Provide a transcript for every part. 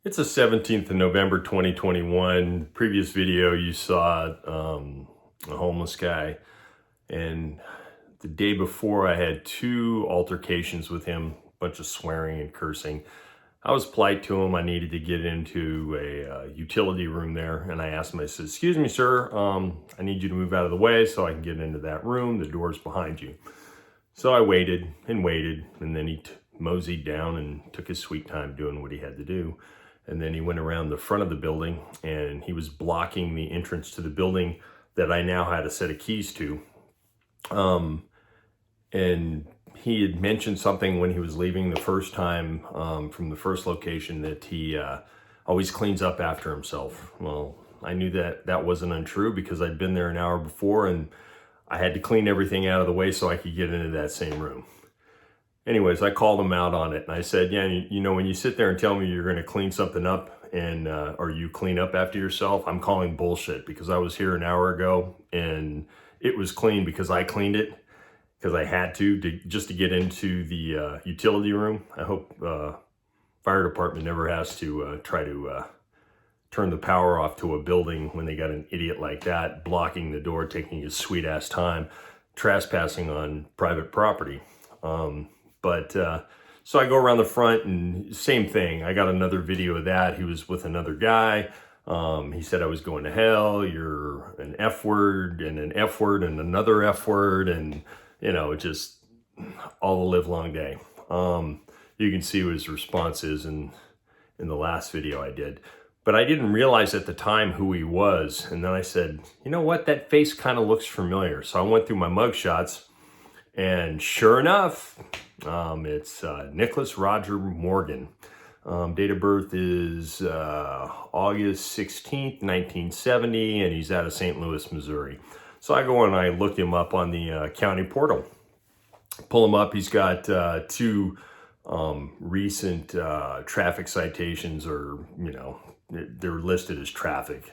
It's the 17th of November, 2021. Previous video, you saw a homeless guy. And the day before, I had two altercations with him, a bunch of swearing and cursing. I was polite to him. I needed to get into a utility room there. And I asked him, I said, "Excuse me, sir, I need you to move out of the way so I can get into that room. The door's behind you." So I waited, and then he moseyed down and took his sweet time doing what he had to do. And then he went around the front of the building and he was blocking the entrance to the building that I now had a set of keys to. And he had mentioned something when he was leaving the first time from the first location that he always cleans up after himself. Well, I knew that that wasn't untrue because I'd been there an hour before and I had to clean everything out of the way so I could get into that same room. Anyways, I called him out on it and I said, "Yeah, you know, when you sit there and tell me you're going to clean something up and or you clean up after yourself, I'm calling bullshit because I was here an hour ago and it was clean because I cleaned it because I had to just to get into the utility room." I hope fire department never has to try to turn the power off to a building when they got an idiot like that blocking the door, taking his sweet ass time, trespassing on private property. So I go around the front and same thing. I got another video of that. He was with another guy. He said I was going to hell. You're an F word and an F word and another F word. And, you know, just all the live long day. You can see what his response is in the last video I did. But I didn't realize at the time who he was. And then I said, you know what? That face kind of looks familiar. So I went through my mugshots. And sure enough, it's Nicholas Roger Morgan. Date of birth is August 16th, 1970, and he's out of St. Louis, Missouri. So I go and I look him up on the county portal. Pull him up. He's got two recent traffic citations, or, you know, they're listed as traffic.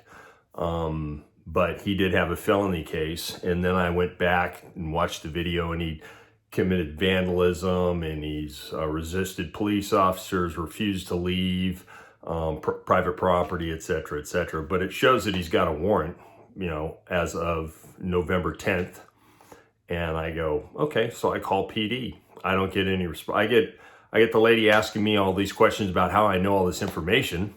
But he did have a felony case. And then I went back and watched the video and he committed vandalism and he's resisted police officers, refused to leave private property, etc., etc. But it shows that he's got a warrant, you know, as of November 10th. And I go, okay, so I call PD. I don't get any response. I get the lady asking me all these questions about how I know all this information.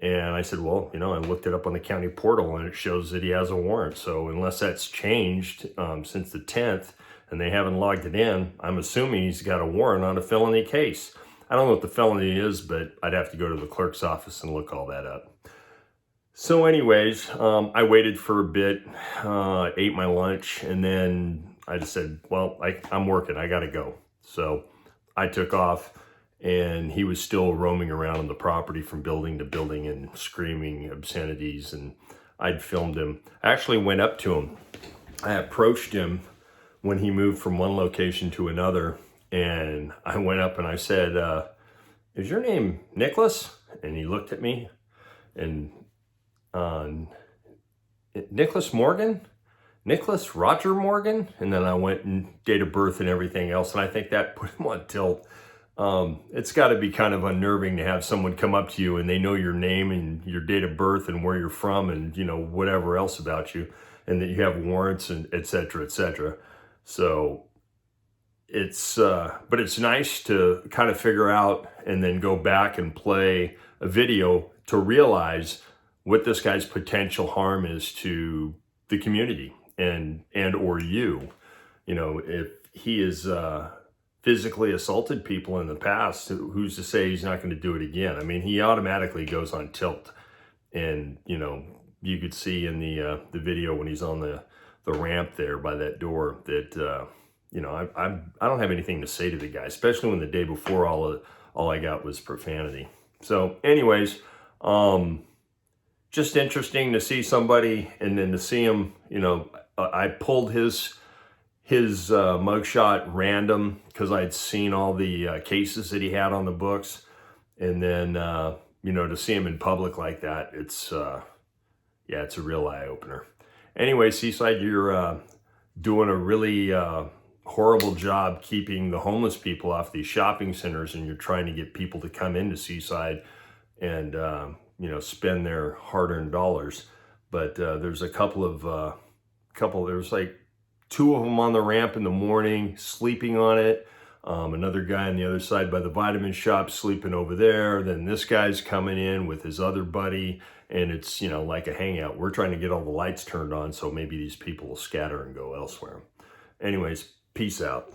And I said, well, you know, I looked it up on the county portal and it shows that he has a warrant. So unless that's changed since the 10th and they haven't logged it in, I'm assuming he's got a warrant on a felony case. I don't know what the felony is, but I'd have to go to the clerk's office and look all that up. So anyways, I waited for a bit, ate my lunch, and then I just said, well, I'm working, I gotta go. So I took off. And he was still roaming around on the property from building to building and screaming obscenities, and I'd filmed him. I actually went up to him. I approached him when he moved from one location to another, and I went up and I said, "Is your name Nicholas?" And he looked at me, and Nicholas Morgan? Nicholas Roger Morgan? And then I went and date of birth and everything else, and I think that put him on tilt. It's got to be kind of unnerving to have someone come up to you and they know your name and your date of birth and where you're from and, you know, whatever else about you, and that you have warrants and et cetera, et cetera. So but it's nice to kind of figure out and then go back and play a video to realize what this guy's potential harm is to the community and or you know, if he is, physically assaulted people in the past, who's to say he's not going to do it again? I mean, he automatically goes on tilt. And, you know, you could see in the video when he's on the ramp there by that door that, you know, I don't have anything to say to the guy, especially when the day before all I got was profanity. So anyways, just interesting to see somebody and then to see him, you know, I pulled his mugshot random because I'd seen all the cases that he had on the books. And then, you know, to see him in public like that, it's a real eye opener. Anyway, Seaside, you're doing a really horrible job keeping the homeless people off these shopping centers, and you're trying to get people to come into Seaside and spend their hard-earned dollars. But there's a there's like 2 of them on the ramp in the morning sleeping on it. Another guy on the other side by the vitamin shop sleeping over there. Then this guy's coming in with his other buddy, and it's, like a hangout. We're trying to get all the lights turned on so maybe these people will scatter and go elsewhere. Anyways, peace out.